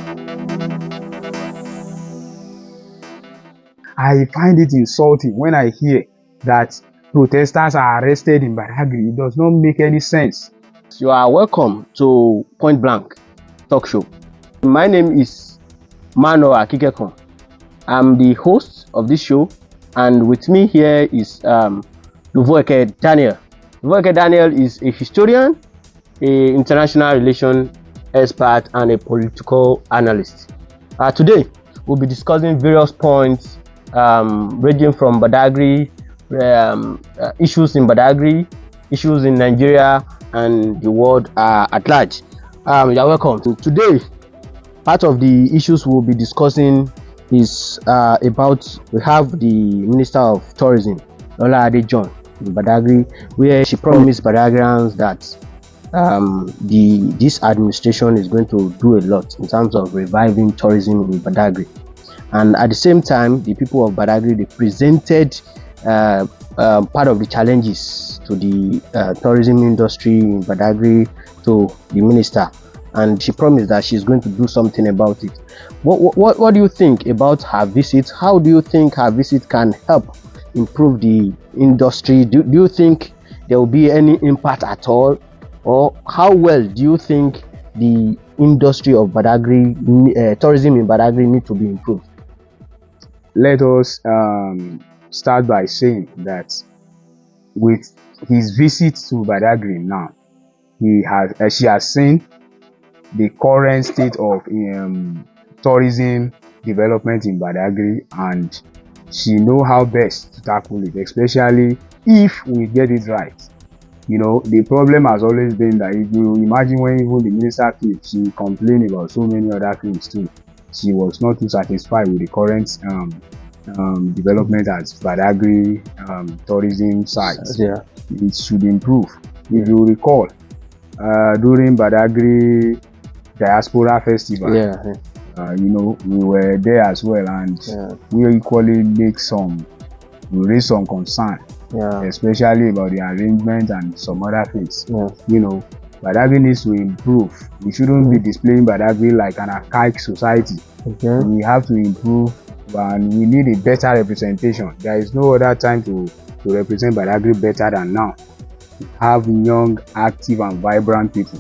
I find it insulting when I hear that protesters are arrested in Badagry. It does not make any sense. You are welcome to Point Blank Talk Show. My name is Manoah Kikekon. I'm the host of this show, and with me here is Dovoeke Daniel. Dovoeke Daniel is a historian, a international relations expert, and a political analyst. Today, we'll be discussing various points ranging from Badagry, issues in Badagry, issues in Nigeria, and the world at large. You're welcome. Today, part of the issues we'll be discussing is about, we have the Minister of Tourism, Lola Ade-John, in Badagry, where she promised Badagrians that this administration is going to do a lot in terms of reviving tourism in Badagry. And at the same time, the people of Badagry, they presented part of the challenges to the tourism industry in Badagry to the minister, and she promised that she's going to do something about it. What do you think about her visit? How do you think her visit can help improve the industry? Do you think there will be any impact at all? Or how well do you think the industry of Badagry, tourism in Badagry, need to be improved? Let us start by saying that with his visit to Badagry now, she has seen the current state of tourism development in Badagry, and she knows how best to tackle it, especially if we get it right. You know, the problem has always been that, if you imagine when even the minister came, she complained about so many other things too. She was not too satisfied with the current development at Badagry tourism sites. Yeah. It should improve. If you recall, during Badagry Diaspora Festival, you know, we were there as well, and we equally raised some concern, especially about the arrangement and some other things. You know, Badagry needs to improve. We shouldn't be displaying Badagry like an archaic society. We have to improve, and we need a better representation. There is no other time to represent Badagry better than now. We have young, active, and vibrant people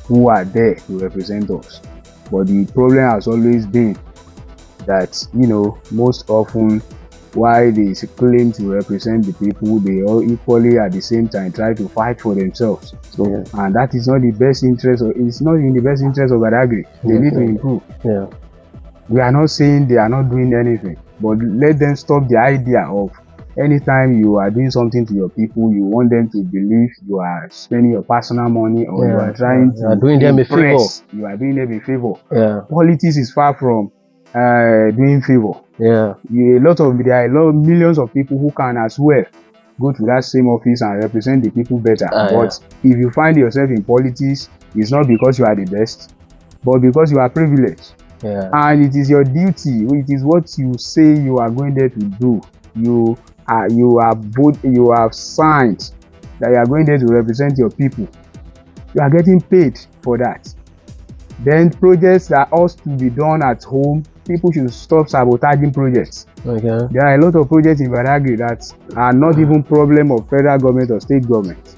who are there to represent us. But the problem has always been that, you know, most often, while they claim to represent the people, they all equally at the same time try to fight for themselves. And that is not the best interest, it's not in the best interest of Badagry. They need to improve. We are not saying they are not doing anything, but let them stop the idea of anytime you are doing something to your people, you want them to believe you are spending your personal money, or you are trying to doing them a favor. You are doing them a favor. Politics is far from doing favor. There are millions of people who can as well go to that same office and represent the people better. But if you find yourself in politics, it's not because you are the best, but because you are privileged. And it is your duty. It is what you say you are going there to do. You have signed that you are going there to represent your people. You are getting paid for that. Then projects that ought to be done at home, people should stop sabotaging projects. There are a lot of projects in Badagry that are not even problem of federal government or state government.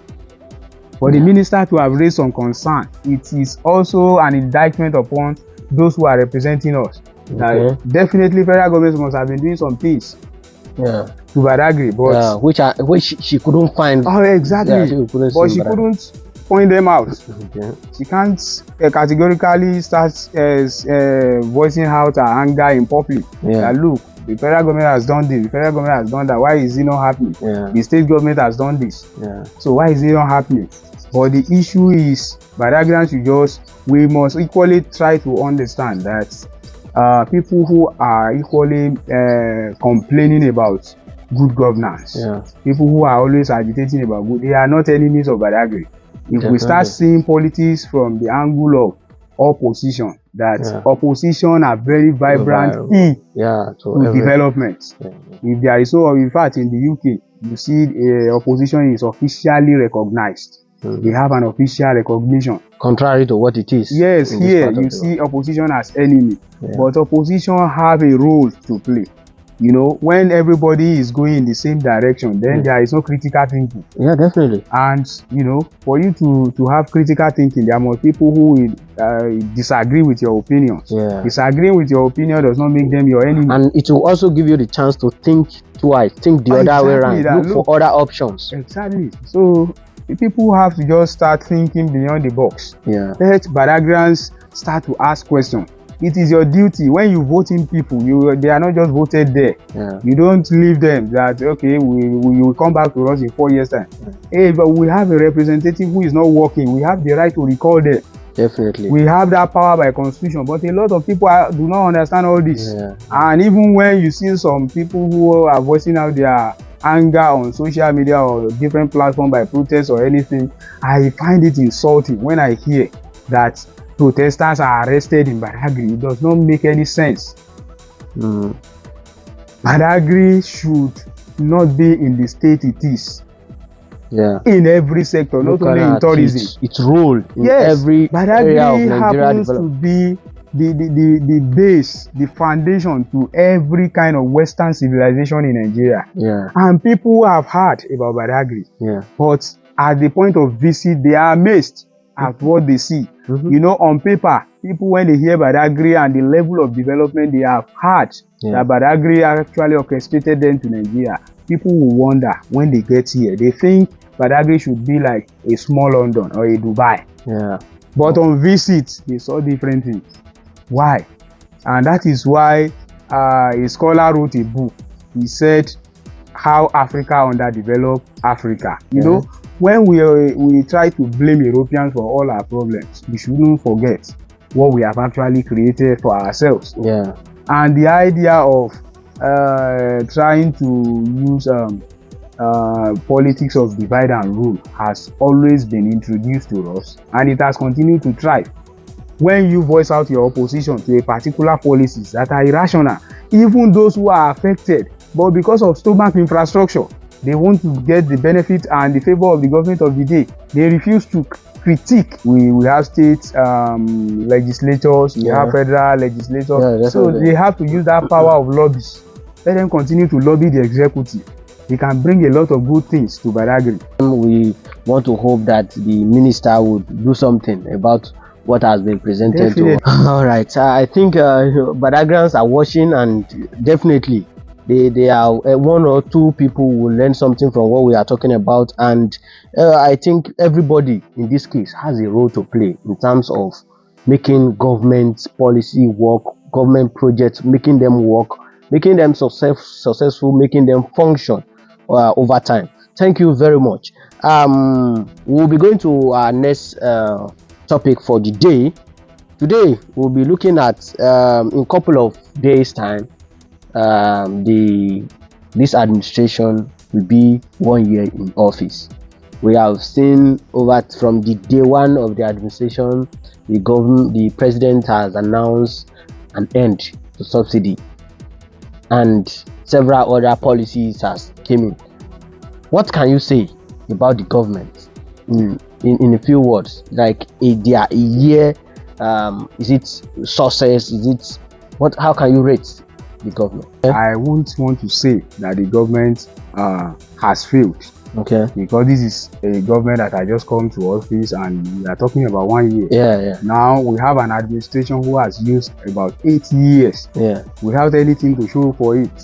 For the minister to have raised some concern, it is also an indictment upon those who are representing us. Definitely federal government must have been doing some things to Badagry, but which she couldn't find. Exactly. But she couldn't point them out. She can't categorically start voicing out her anger in public. Look, the federal government has done this, the federal government has done that, why is it not happening? The state government has done this, so why is it not happening? But the issue is, Badagrians, we must equally try to understand that people who are equally complaining about good governance, people who are always agitating about good, they are not enemies of Badagry. If we start seeing politics from the angle of opposition, that opposition are very vibrant to development. If there is in fact, in the UK, you see opposition is officially recognized. They have an official recognition. Contrary to what it is. Yes, here you see opposition as enemy, but opposition have a role to play. You know, when everybody is going in the same direction, then there is no critical thinking. Yeah, definitely. And you know, for you to have critical thinking, there must be people who will disagree with your opinions. Disagreeing with your opinion does not make them your enemy. And it will also give you the chance to think twice, think the other way around, look for other options. Exactly. So people have to just start thinking beyond the box. Let Badagrians start to ask questions. It is your duty when you vote in people. They are not just voted there. You don't leave them that okay, we will come back to us in 4 years time. Hey, but we have a representative who is not working. We have the right to recall them. Definitely. We have that power by constitution, but a lot of people do not understand all this. And even when you see some people who are voicing out their anger on social media or different platforms by protests or anything, I find it insulting when I hear that protesters are arrested in Badagry. It does not make any sense. Badagry should not be in the state it is. In every sector, not only in tourism. Its role in every area of Nigeria happens to be the base, the foundation to every kind of Western civilization in Nigeria. And people have heard about Badagry. But at the point of visit, they are amazed at what they see. You know, on paper, people when they hear Badagry and the level of development they have had, that Badagry actually orchestrated them to Nigeria, people will wonder when they get here. They think Badagry should be like a small London or a Dubai. But on visit, they saw different things. Why? And that is why a scholar wrote a book. He said, How Africa Underdeveloped Africa. You know, when we try to blame Europeans for all our problems, we shouldn't forget what we have actually created for ourselves. And the idea of trying to use politics of divide and rule has always been introduced to us, and it has continued to thrive. When you voice out your opposition to a particular policies that are irrational, even those who are affected, but because of stomach infrastructure, they want to get the benefit and the favor of the government of the day, they refuse to critique. We have state legislators, we have federal legislators, so they have to use that power of lobbies. Let them continue to lobby the executive. They can bring a lot of good things to Badagry. We want to hope that the minister would do something about what has been presented to us. All right, I think Badagrians are watching, and definitely they are one or two people will learn something from what we are talking about. And I think everybody in this case has a role to play in terms of making government policy work, government projects, making them work, making them successful, making them function over time. Thank you very much. We'll be going to our next topic for the day. Today we'll be looking at in a couple of days time, this administration will be 1 year in office. We have seen from the day one of the administration, the president has announced an end to subsidy, and several other policies has came in. What can you say about the government in a few words? Like a year, is it success? Is it what? How can you rate the government? I won't want to say that the government has failed. Because this is a government that has just come to office, and we are talking about 1 year. Now we have an administration who has used about 8 years without anything to show for it.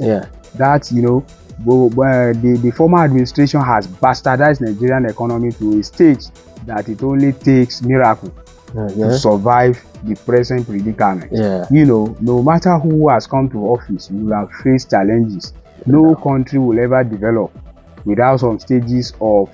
That, you know, the former administration has bastardized Nigerian economy to a stage that it only takes miracle to survive the present predicament. You know, no matter who has come to office, we will have faced challenges. No country will ever develop without some stages of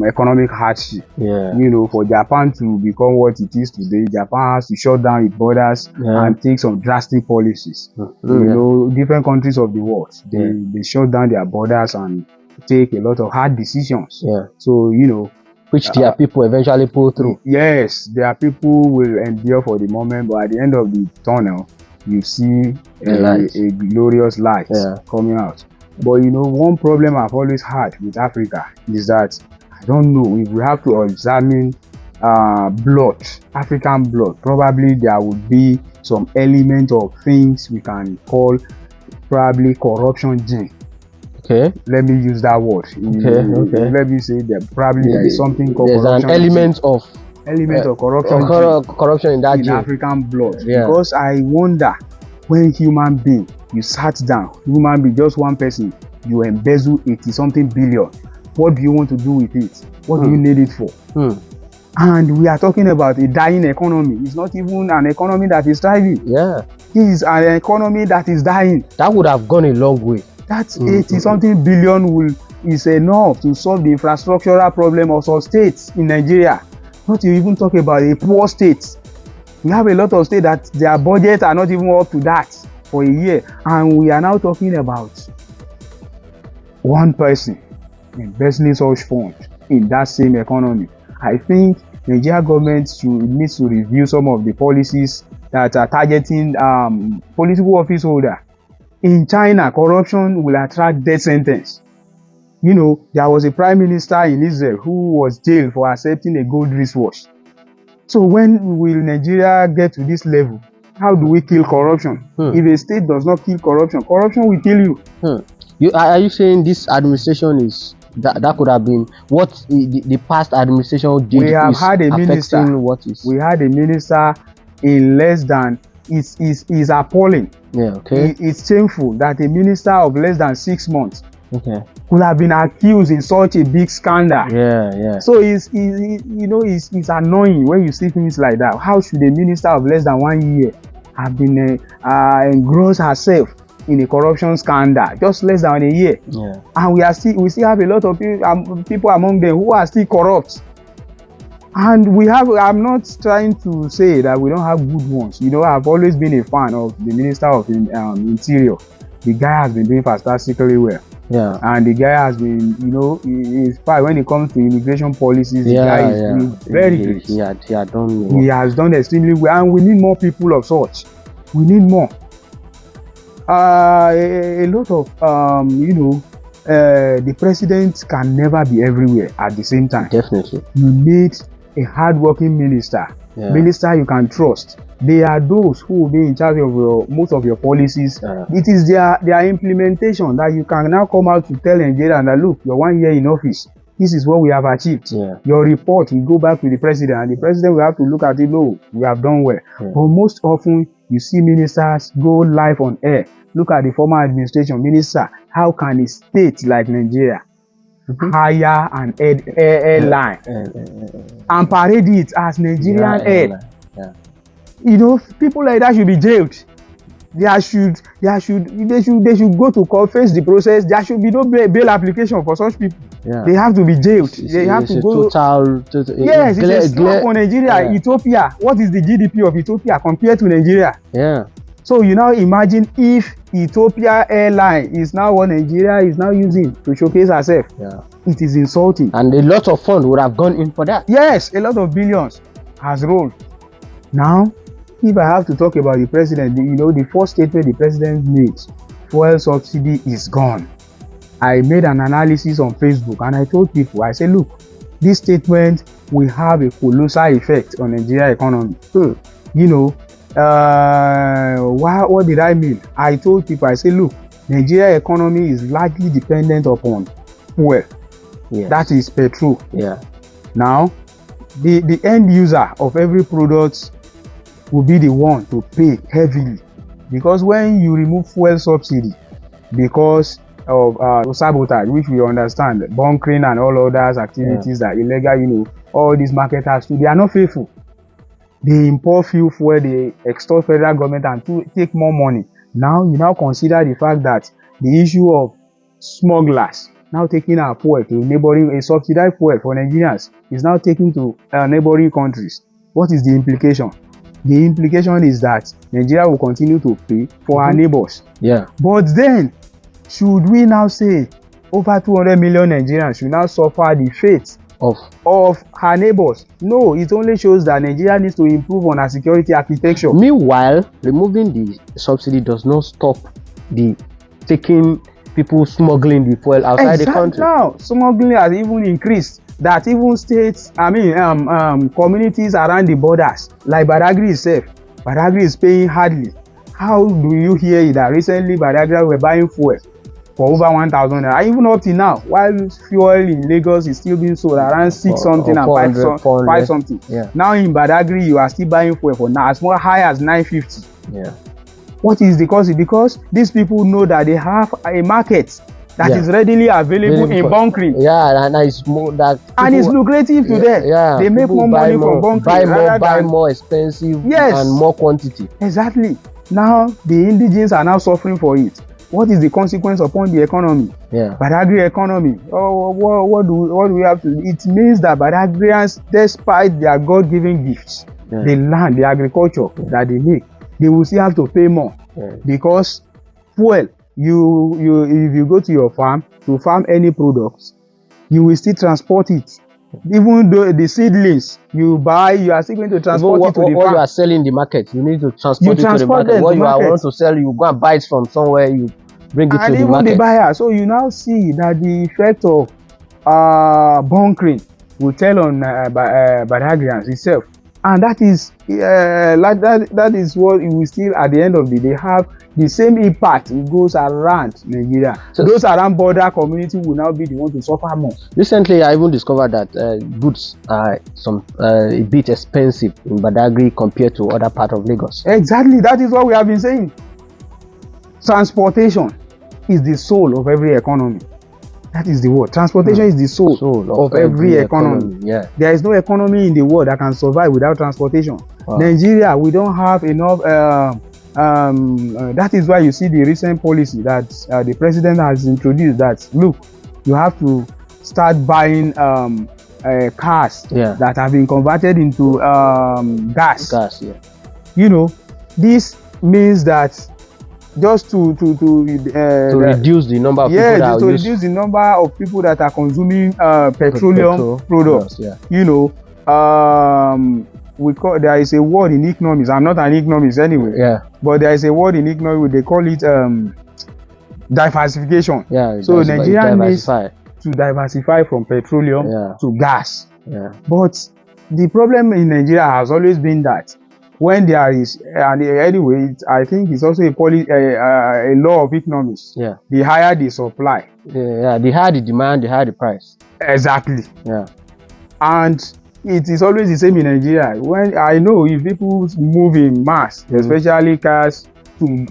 economic hardship. You know, for Japan to become what it is today, Japan has to shut down its borders and take some drastic policies. You know, different countries of the world, they shut down their borders and take a lot of hard decisions. So, you know, which their people eventually pull through. Yes, their people will endure for the moment, but at the end of the tunnel, you see a glorious light coming out. But you know, one problem I've always had with Africa is that I don't know if we have to examine blood, African blood. Probably there would be some element of things we can call probably corruption gene. Okay. Let me use that word. Okay. Let me say that probably there is something called there's corruption. An element of corruption in that in gene. African blood. Because I wonder, when human being, you sat down, human being, just one person, you embezzle 80-something billion. What do you want to do with it? What do you need it for? And we are talking about a dying economy. It's not even an economy that is thriving. Yeah. It is an economy that is dying. That would have gone a long way. That 80-something billion is enough to solve the infrastructural problem of some states in Nigeria. Not to even talk about a poor state. We have a lot of states that their budgets are not even up to that for a year. And we are now talking about one person investing such funds in that same economy. I think Nigeria government needs to review some of the policies that are targeting political office holder. In China, corruption will attract death sentence. You know, there was a prime minister in Israel who was jailed for accepting a gold wristwatch. So when will Nigeria get to this level? How do we kill corruption? If a state does not kill corruption, corruption will kill you. Are you saying this administration is that could have been what the past administration did? We have had a minister. We had a minister in less than. It's appalling. Yeah. Okay. It's shameful that a minister of less than 6 months could have been accused in such a big scandal. Yeah. So it's annoying when you see things like that. How should a minister of less than 1 year have been engrossed herself in a corruption scandal just less than a year? Yeah. And we still have a lot of people among them who are still corrupt. And I'm not trying to say that we don't have good ones. You know, I've always been a fan of the Minister of Interior. The guy has been doing fantastically well. Yeah. And the guy has been, he's fine when it comes to immigration policies. The guy is doing very great. He has done extremely well, and we need more people of such. We need more. A lot of the president can never be everywhere at the same time. Definitely. You need a hardworking minister. Minister you can trust. They are those who will be in charge of most of your policies. It is their implementation that you can now come out to tell Nigeria that, look, you're 1 year in office. This is what we have achieved. Your report will go back to the president, and the president will have to look at it. No, we have done well. But most often, you see ministers go live on air. Look at the former administration minister. How can a state like Nigeria hire an airline and parade it as Nigerian air? People like that should be jailed. They should go to court, face the process. There should be no bail application for such people. They have to be jailed. They have to go. Yes, it's a slap on Nigeria. Ethiopia. What is the GDP of Ethiopia compared to Nigeria? So you now imagine if Ethiopia airline is now what Nigeria is now using to showcase herself. It is insulting. And a lot of funds would have gone in for that. Yes, a lot of billions has rolled. Now, if I have to talk about the president, the first statement the president made, fuel subsidy is gone. I made an analysis on Facebook and I told people, I said, look, this statement will have a colossal effect on Nigeria economy. What did I mean? I told people, I said, look, Nigeria economy is largely dependent upon fuel. That is petrol. Now, the end user of every product will be the one to pay heavily, because when you remove fuel subsidy because of sabotage, which we understand, bunkering and all others activities that illegal, all these marketers too, they are not faithful. They import fuel, they extort federal government and take more money. Now you now consider the fact that the issue of smugglers now taking our fuel to a subsidized fuel for Nigerians is now taken to neighboring countries. What is the implication? The implication is that Nigeria will continue to pay for our neighbors. But then, should we now say over 200 million Nigerians should now suffer the fate of her neighbors? No, it only shows that Nigeria needs to improve on our security architecture. Meanwhile, removing the subsidy does not stop the taking people smuggling the fuel outside the country. Now, smuggling has even increased. that even states, communities around the borders, like Badagry itself, Badagry is paying hardly. How do you hear it that recently Badagry were buying fuel for over 1,000 naira? Even up till now, while fuel in Lagos is still being sold around 6 something and 5 something. Yeah. Now in Badagry, you are still buying fuel for now as more high as 950. Yeah. What is the cause? Because these people know that they have a market that is readily available in bunkering. Yeah, and it's more that people, and it's lucrative to them. Yeah, they make more money from bunkering. Buy more expensive and more quantity. Exactly. Now the indigenes are now suffering for it. What is the consequence upon the economy? Yeah. Badagry economy. Oh, what do we have to? It means that Badagrians, despite their God-given gifts, the land, the agriculture that they make, they will still have to pay more because fuel. If you go to your farm to farm any products, you will still transport it. Even though the seedlings you buy, you are still going to transport it to the farm. What you are selling in the market, you need to transport it to the market. What you want to sell, you go and buy it from somewhere, you bring it to the market. And even the buyer. So you now see that the effect of bunkering will tell on Badagrians itself. And that is that is what you will still at the end of the day have the same impact. It goes around Nigeria. So those around border community will now be the one to suffer more. Recently, I even discovered that goods are a bit expensive in Badagry compared to other part of Lagos. Exactly, that is what we have been saying. Transportation is the soul of every economy. That is the word. Transportation is the soul of every economy. Yeah. There is no economy in the world that can survive without transportation. Wow. Nigeria, we don't have enough. That is why you see the recent policy that the president has introduced. That look, you have to start buying cars that have been converted into gas. You know, this means that just to reduce the number of people that reduce the number of people that are consuming petroleum products. You know, there is a word in economics. I'm not an economist anyway. Yeah. But there is a word in economics. They call it diversification. Yeah. So Nigeria needs to diversify from petroleum to gas. Yeah. But the problem in Nigeria has always been that when there is, and anyway, I think it's also a law of economics. Yeah. The higher the supply. The higher the demand, the higher the price. Exactly. Yeah. And it is always the same in Nigeria. When I know if people move in mass, especially cars to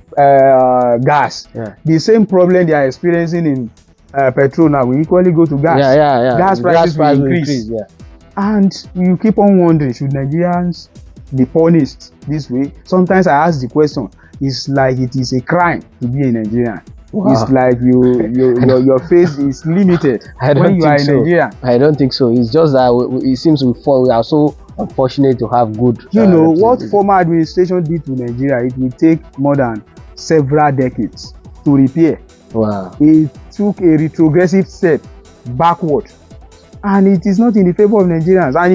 gas, the same problem they are experiencing in petrol now will equally go to gas. Gas prices will increase. And you keep on wondering, should Nigerians be punished this way? Sometimes I ask the question, it's like it is a crime to be a Nigerian. Wow. It's like your face is limited when you are in Nigeria. I don't think so. It's just that it seems we are so unfortunate to have good. You know what former administration did to Nigeria? It will take more than several decades to repair. Wow. It took a retrogressive step backward. And it is not in the favor of Nigerians, and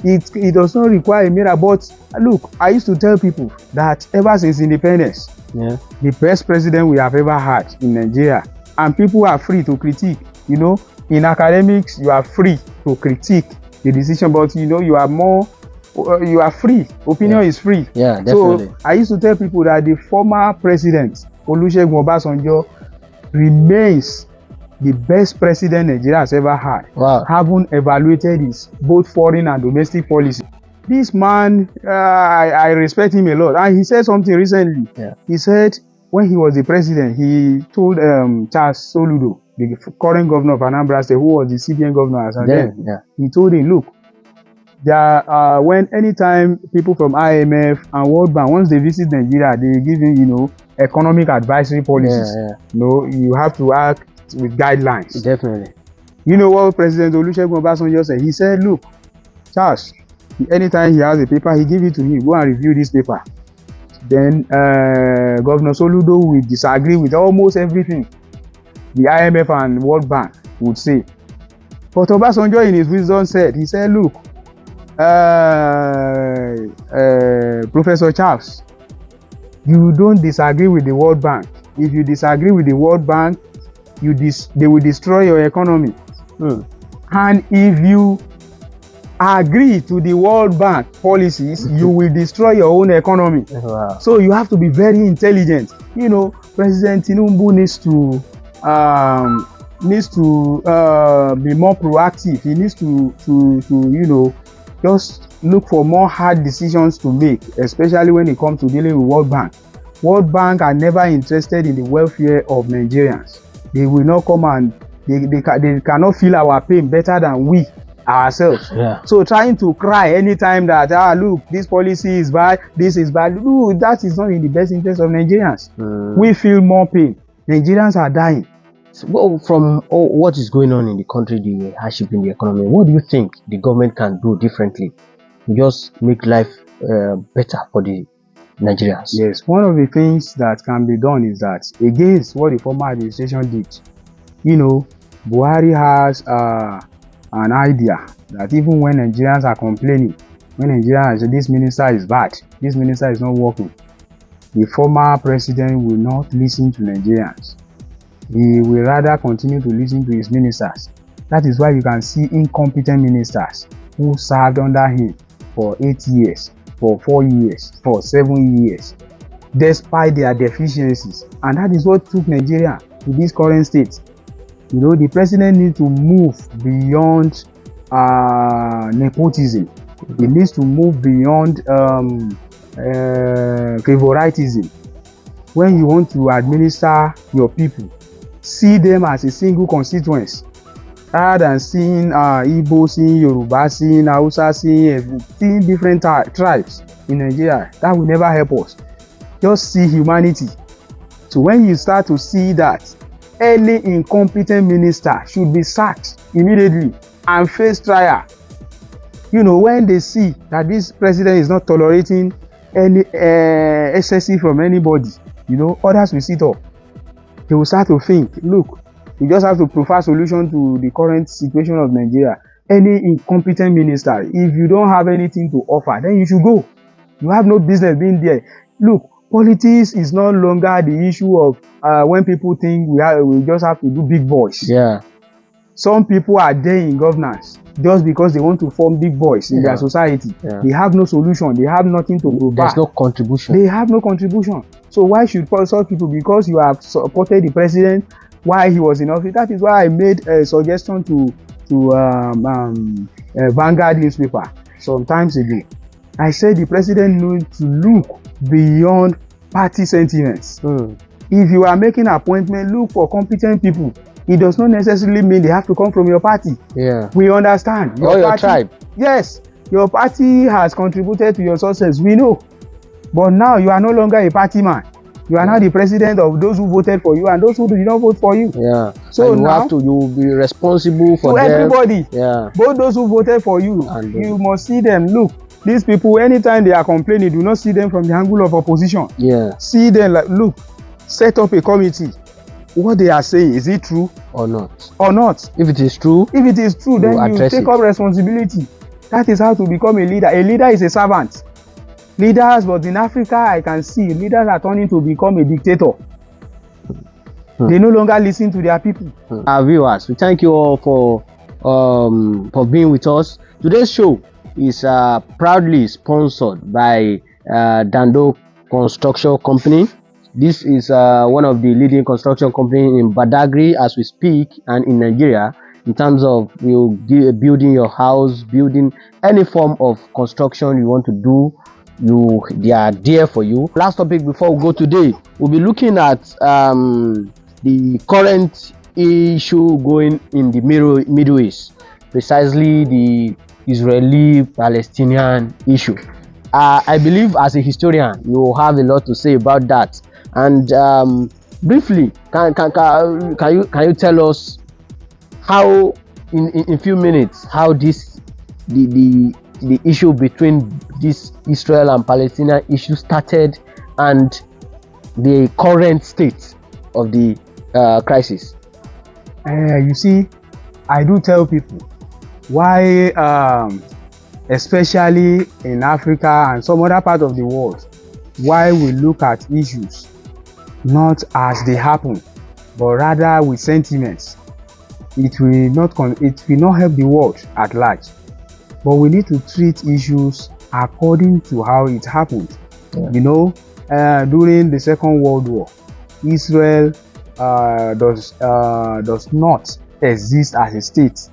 it does not require a miracle. But look, I used to tell people that ever since independence, the best president we have ever had in Nigeria, and people are free to critique. You know, in academics, you are free to critique the decision, but you know, you are free. Opinion is free. Yeah, definitely. So I used to tell people that the former president, Olusegun Obasanjo, remains the best president Nigeria has ever had. Wow. Having evaluated his both foreign and domestic policy. This man, I respect him a lot. And he said something recently. He said when he was the president, he told Charles Soludo, the current governor of Anambra State, who was the CBN governor as then. He told him, look, when anytime people from IMF and World Bank, once they visit Nigeria, they give him, you know, economic advisory policies. You know, you have to act with guidelines. Definitely. You know what President Olusegun Obasanjo said? He said, look, Charles, anytime he has a paper, he give it to me. Go and review this paper. Then Governor Soludo will disagree with almost everything the IMF and World Bank would say. But Obasanjo in his wisdom said, he said, look, Professor Charles, you don't disagree with the World Bank. If you disagree with the World Bank, they will destroy your economy. And if you agree to the World Bank policies, you will destroy your own economy. Wow. So you have to be very intelligent. You know, President Tinubu needs to be more proactive. He needs to you know, just look for more hard decisions to make, especially when it comes to dealing with World Bank. World Bank are never interested in the welfare of Nigerians. They will not come and they cannot feel our pain better than we ourselves. Yeah. So trying to cry anytime that look, this policy is bad, this is bad, ooh, that is not in the best interest of Nigerians. We feel more pain. Nigerians are dying. So, well, from what is going on in the country, the hardship in the economy, what do you think the government can do differently to just make life better for the Nigerians? Yes, one of the things that can be done is that, against what the former administration did, you know, Buhari has an idea that even when Nigerians are complaining, when Nigerians say this minister is bad, this minister is not working, the former president will not listen to Nigerians. He will rather continue to listen to his ministers. That is why you can see incompetent ministers who served under him for 8 years, for 4 years, for 7 years, despite their deficiencies. And that is what took Nigeria to this current state. You know, the president needs to move beyond nepotism. He needs to move beyond favoritism. When you want to administer your people, see them as a single constituency, rather than seeing Igbo, seeing Yoruba, seeing Hausa, seeing different tribes in Nigeria. That will never help us. Just see humanity. So when you start to see that, any incompetent minister should be sacked immediately and face trial. You know, when they see that this president is not tolerating any excessive from anybody, you know, others will sit up. They will start to think, look, we just have to provide solution to the current situation of Nigeria. Any incompetent minister, if you don't have anything to offer, then you should go. You have no business being there. Look, politics is no longer the issue of when people think we just have to do big boys. Yeah. Some people are there in governance just because they want to form big boys in their society. Yeah. They have no solution. They have nothing to provide. There's no contribution. They have no contribution. So why should such people, because you have supported the president while he was in office? That is why I made a suggestion to Vanguard newspaper some times ago. I said the president needs to look beyond party sentiments. If you are making an appointment, look for competent people. It does not necessarily mean they have to come from your party. Yeah. We understand. Your tribe. Yes. Your party has contributed to your success. We know. But now you are no longer a party man. You are now the president of those who voted for you and those who did not vote for you. Yeah. So and now you will be responsible for them. Everybody. Yeah. Both those who voted for you, and you must see them. Look, these people, anytime they are complaining, do not see them from the angle of opposition. Yeah. See them like, look, set up a committee. What they are saying, is it true or not? Or not? If it is true, then you take up responsibility. That is how to become a leader. A leader is a servant. Leaders, but in Africa, I can see leaders are turning to become a dictator. They no longer listen to their people. Our viewers, we thank you all for being with us. Today's show is proudly sponsored by Dando Construction Company. This is one of the leading construction companies in Badagry as we speak, and in Nigeria, in terms of building your house, building any form of construction you want to do. They are there for you. Last topic before we go today, we'll be looking at the current issue going in the Middle East, precisely the Israel Palestinian issue. I believe as a historian you have a lot to say about that. And briefly, can you tell us how in few minutes how the issue between this Israel and Palestinian issue started and the current state of the crisis? You see, I do tell people why, especially in Africa and some other part of the world, why we look at issues not as they happen, but rather with sentiments. it will not help the world at large. But we need to treat issues according to how it happened. Yeah. You know, during the Second World War, Israel does not exist as a state.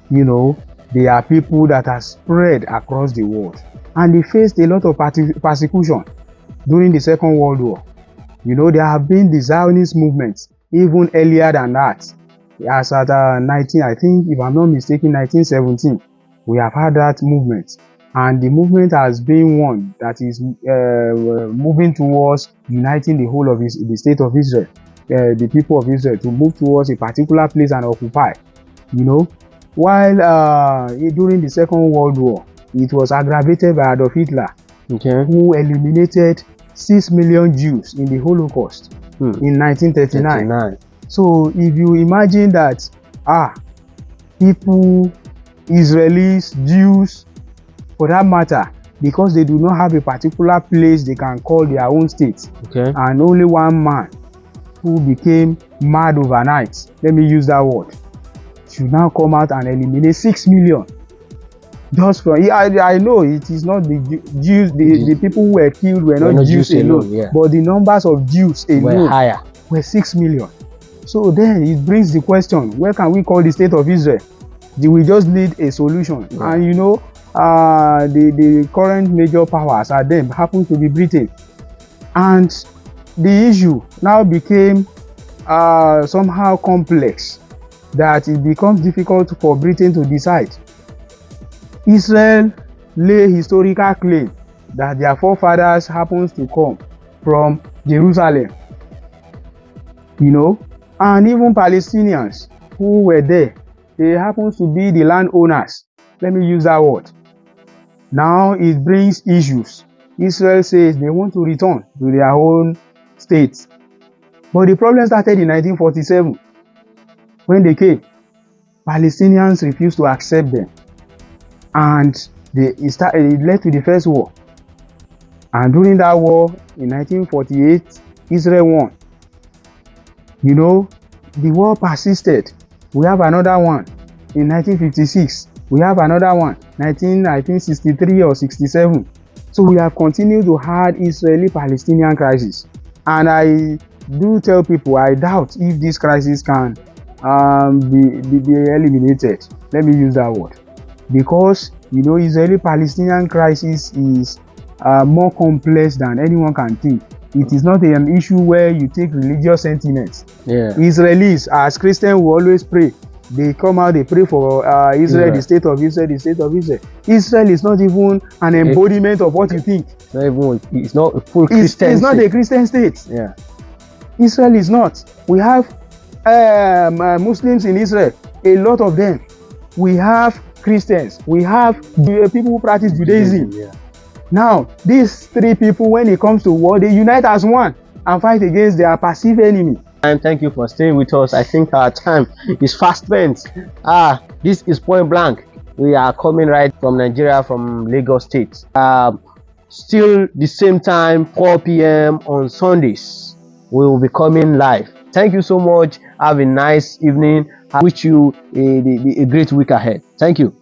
You know, they are people that are spread across the world, and they faced a lot of persecution during the Second World War. You know, there have been the Zionist movements even earlier than that. As at I think, if I'm not mistaken, 1917, we have had that movement, and the movement has been one that is moving towards uniting the whole of the state of Israel, the people of Israel, to move towards a particular place and occupy. You know, while during the Second World War, it was aggravated by Adolf Hitler, who eliminated 6 million Jews in the Holocaust in 1939. So if you imagine that, people, Israelis, Jews, for that matter, because they do not have a particular place they can call their own state, and only one man who became mad overnight, let me use that word, should now come out and eliminate 6 million. Just from, I know it is not the Jews, the people who were killed were not Jews alone, but the numbers of Jews alone were 6 million. So then it brings the question, where can we call the state of Israel? We just need a solution. And you know, the current major powers are them, happen to be Britain. And the issue now became somehow complex, that it becomes difficult for Britain to decide. Israel lay historical claim that their forefathers happens to come from Jerusalem, you know, and even Palestinians who were there, they happen to be the landowners. Let me use that word. Now it brings issues. Israel says they want to return to their own state. But the problem started in 1947. When they came, Palestinians refused to accept them. And it led to the First War. And during that war, in 1948, Israel won. You know, the war persisted. We have another one in 1956. We have another one, 1963 or 67. So we have continued to have Israeli-Palestinian crisis. And I do tell people, I doubt if this crisis can be eliminated. Let me use that word. Because, you know, Israeli-Palestinian crisis is more complex than anyone can think. It is not an issue where you take religious sentiments. Israelis, as Christians, will always pray. They come out, they pray for Israel, the state of Israel, the state of Israel. Israel is not even an embodiment of what you think. It's not a full Christian It's not a Christian state. Israel is not. We have Muslims in Israel, a lot of them. We have Christians. We have people who practice Judaism. Now, these three people, when it comes to war, they unite as one and fight against their perceived enemy. And thank you for staying with us. I think our time is fast spent. This is Point Blank. We are coming right from Nigeria, from Lagos State. Still the same time, 4 p.m. on Sundays. We will be coming live. Thank you so much. Have a nice evening. I wish you a great week ahead. Thank you.